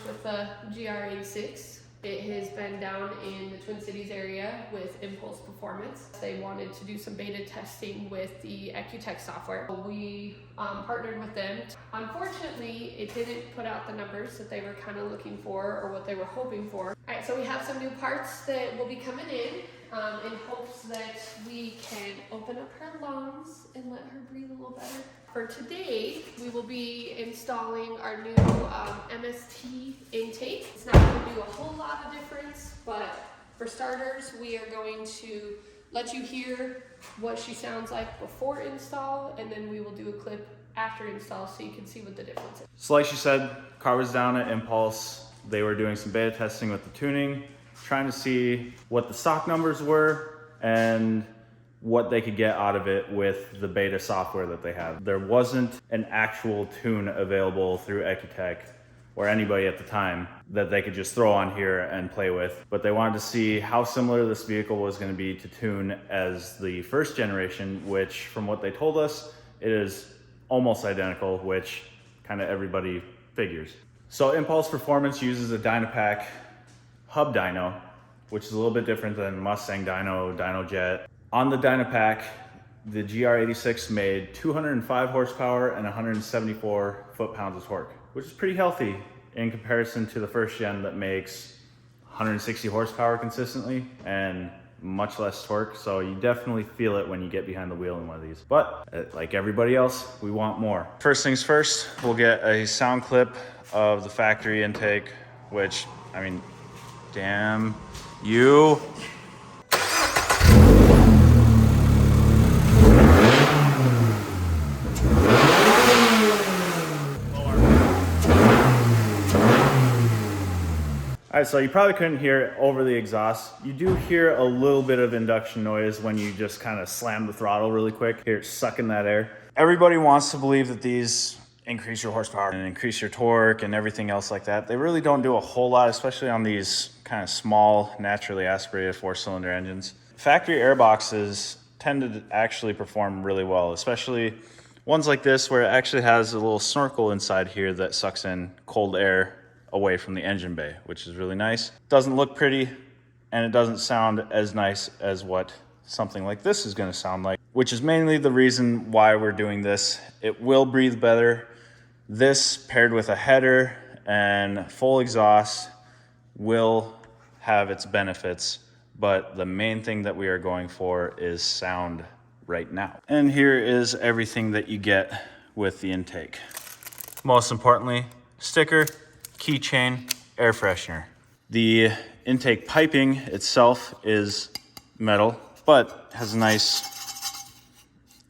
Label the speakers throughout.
Speaker 1: with the GR86. It has been down in the Twin Cities area with Impulse Performance. They wanted to do some beta testing with the ecutek software. We partnered with them. Unfortunately, it didn't put out the numbers that they were kind of looking for or what they were hoping for. All right, so we have some new parts that will be coming in hopes that we can open up her lungs and let her breathe a little better. For today, we will be installing our new MST intake. It's not going to do a whole lot of difference, but for starters, we are going to let you hear what she sounds like before install, and then we will do a clip after install so you can see what the difference is.
Speaker 2: So like she said, car was down at Impulse. They were doing some beta testing with the tuning, trying to see what the stock numbers were and what they could get out of it with the beta software that they have. There wasn't an actual tune available through ecutek or anybody at the time that they could just throw on here and play with, but they wanted to see how similar this vehicle was going to be to tune as the first generation, which from what they told us, it is almost identical, which kind of everybody figures. So Impulse Performance uses a Dynapack hub dyno, which is a little bit different than Mustang dyno, Dynojet. On the Dynapack, the GR86 made 205 horsepower and 174 foot-pounds of torque, which is pretty healthy in comparison to the first gen that makes 160 horsepower consistently and much less torque. So you definitely feel it when you get behind the wheel in one of these. But like everybody else, we want more. First things first, we'll get a sound clip of the factory intake, which, I mean, damn you. All right, so you probably couldn't hear it over the exhaust. You do hear a little bit of induction noise when you just kind of slam the throttle really quick. Hear it sucking that air. Everybody wants to believe that these increase your horsepower and increase your torque and everything else like that. They really don't do a whole lot, especially on these kind of small, naturally aspirated 4-cylinder engines. Factory airboxes tend to actually perform really well, especially ones like this where it actually has a little snorkel inside here that sucks in cold air away from the engine bay, which is really nice. Doesn't look pretty, and it doesn't sound as nice as what something like this is going to sound like, which is mainly the reason why we're doing this. It will breathe better. This paired with a header and full exhaust will have its benefits, but the main thing that we are going for is sound right now. And here is everything that you get with the intake. Most importantly, sticker, keychain, air freshener. The intake piping itself is metal, but has a nice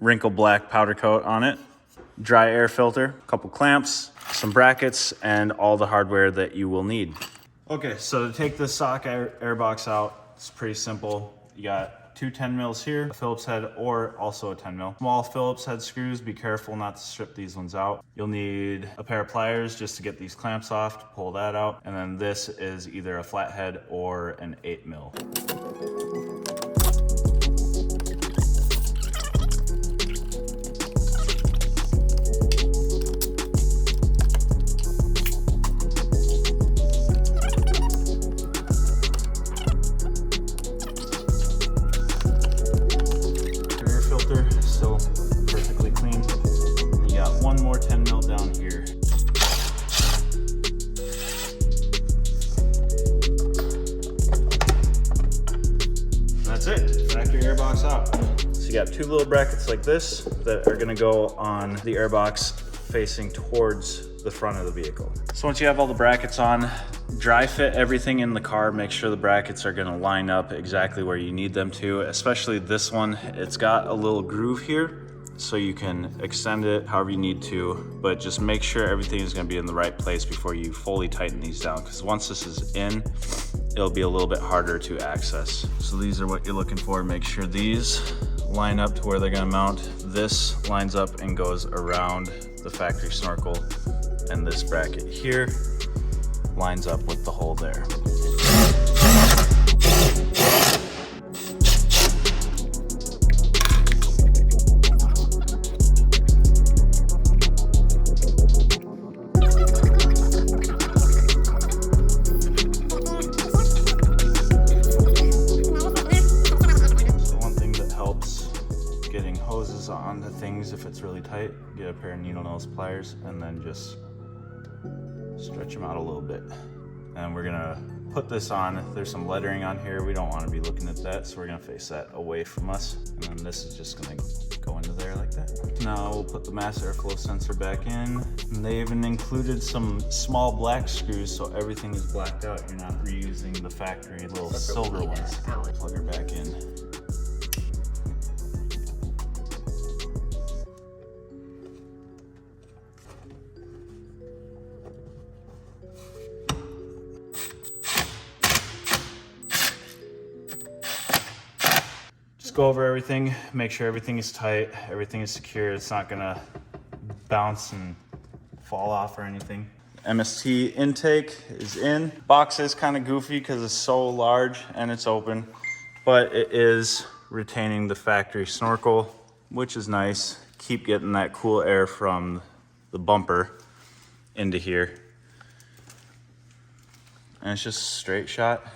Speaker 2: wrinkle black powder coat on it. Dry air filter, a couple clamps, some brackets, and all the hardware that you will need. Okay, so to take this stock air box out, it's pretty simple. You got two 10 mils here, a Phillips head or also a 10 mil. Small Phillips head screws, be careful not to strip these ones out. You'll need a pair of pliers just to get these clamps off, to pull that out. And then this is either a flathead or an 8 mil. Still perfectly clean. And you got one more 10 mil down here. And that's it, factory airbox out. So you got two little brackets like this that are gonna go on the airbox facing towards the front of the vehicle. So once you have all the brackets on, dry fit everything in the car. Make sure the brackets are gonna line up exactly where you need them to, especially this one. It's got a little groove here, so you can extend it however you need to, but just make sure everything is gonna be in the right place before you fully tighten these down, because once this is in, it'll be a little bit harder to access. So these are what you're looking for. Make sure these line up to where they're gonna mount. This lines up and goes around the factory snorkel, and this bracket here lines up with the hole there. really tight. Get a pair of needle nose pliers and then just stretch them out a little bit. And we're gonna put this on. There's some lettering on here. We don't want to be looking at that, so we're gonna face that away from us. And then this is just gonna go into there like that. Now we'll put the mass airflow sensor back in. And they even included some small black screws, so everything is blacked out. You're not reusing the factory little silver ones. Plug her back in. Go over everything, make sure everything is tight, everything is secure. It's not gonna bounce and fall off or anything. MST intake is in. Box is kind of goofy because it's so large and it's open, but it is retaining the factory snorkel, which is nice. Keep getting that cool air from the bumper into here. And it's just a straight shot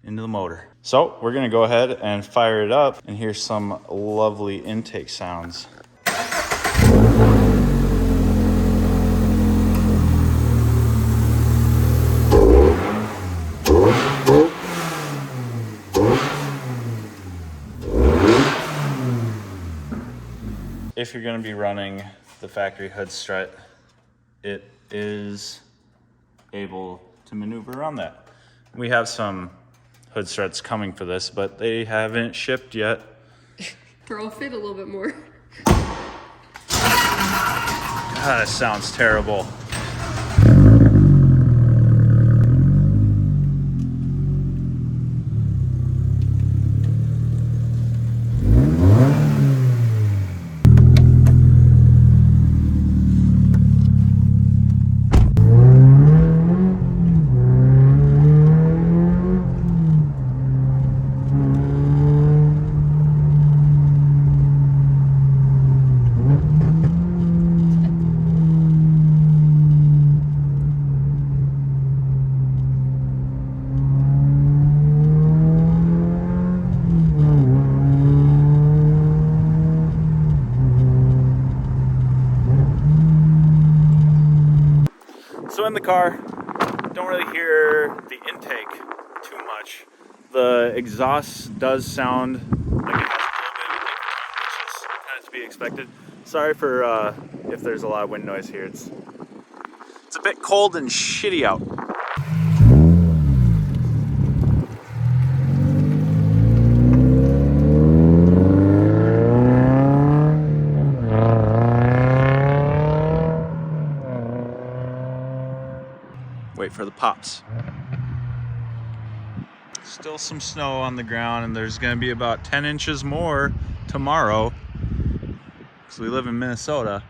Speaker 2: into the motor. So we're gonna go ahead and fire it up and hear some lovely intake sounds. If you're gonna be running the factory hood strut, it is able to maneuver around that. We have some hood struts coming for this, but they haven't shipped yet.
Speaker 1: Throw a fit a little bit more.
Speaker 2: God, that sounds terrible. So in the car, don't really hear the intake too much. The exhaust does sound like it has a little bit of a different, which is kind of to be expected. Sorry for if there's a lot of wind noise here. It's a bit cold and shitty out. Wait for the pops. Still some snow on the ground, and there's going to be about 10 inches more tomorrow because we live in Minnesota.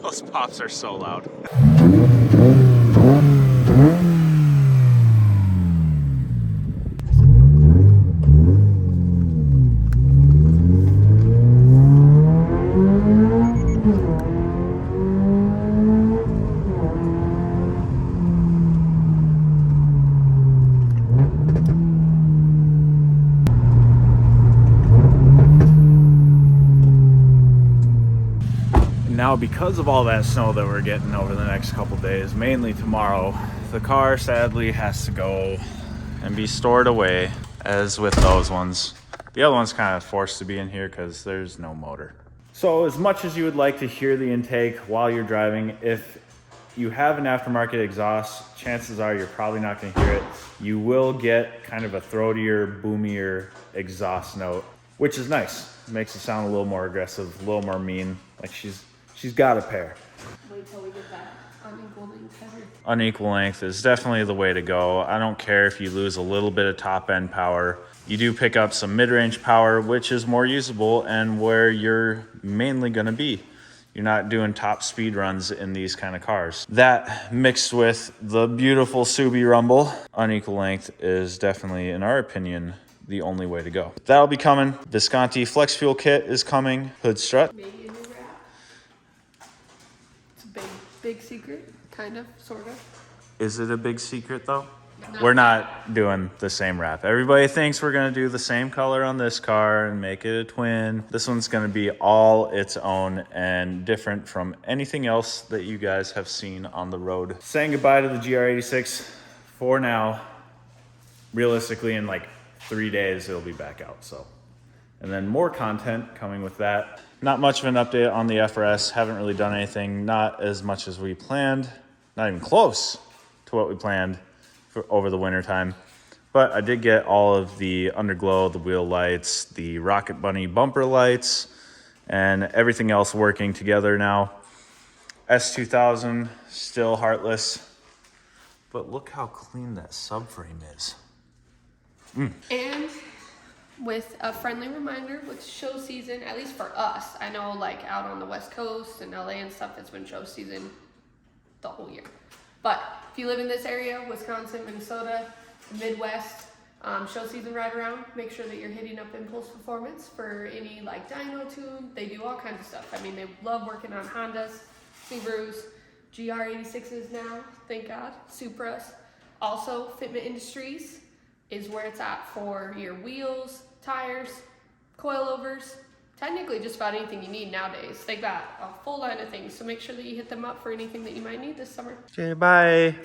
Speaker 2: Those pops are so loud. Now, because of all that snow that we're getting over the next couple days, mainly tomorrow, the car sadly has to go and be stored away, as with those ones. The other one's kind of forced to be in here because there's no motor. So as much as you would like to hear the intake while you're driving, if you have an aftermarket exhaust, chances are you're probably not going to hear it. You will get kind of a throatier, boomier exhaust note, which is nice. It makes it sound a little more aggressive, a little more mean, like she's got a pair.
Speaker 1: Wait till we get that unequal length.
Speaker 2: Unequal length is definitely the way to go. I don't care if you lose a little bit of top end power. You do pick up some mid-range power, which is more usable and where you're mainly gonna be. You're not doing top speed runs in these kind of cars. That mixed with the beautiful Subi rumble, unequal length is definitely, in our opinion, the only way to go. That'll be coming. Visconti Flex Fuel Kit is coming. Hood strut.
Speaker 1: Maybe a new wrap. It's a Big secret, kind of, sort of.
Speaker 2: Is it a big secret though?
Speaker 1: No.
Speaker 2: We're not doing the same wrap. Everybody thinks we're gonna do the same color on this car and make it a twin. This one's gonna be all its own and different from anything else that you guys have seen on the road. Saying goodbye to the GR86 for now. Realistically, in like 3 days, it'll be back out, so. And then more content coming with that. Not much of an update on the FRS. Haven't really done anything, not as much as we planned. Not even close to what we planned for over the winter time. But I did get all of the underglow, the wheel lights, the Rocket Bunny bumper lights, and everything else working together now. S2000, still heartless. But look how clean that subframe is.
Speaker 1: And with a friendly reminder, with show season, at least for us, I know like out on the West Coast and LA and stuff, it's been show season the whole year. But if you live in this area, Wisconsin, Minnesota, the Midwest, show season right around, make sure that you're hitting up Impulse Performance for any like dyno tune. They do all kinds of stuff. I mean, they love working on Hondas, Subarus, GR86s now, thank God, Supras. Also, Fitment Industries is where it's at for your wheels, tires, coilovers, technically just about anything you need nowadays. They got a full line of things, so make sure that you hit them up for anything that you might need this summer.
Speaker 2: Okay, bye.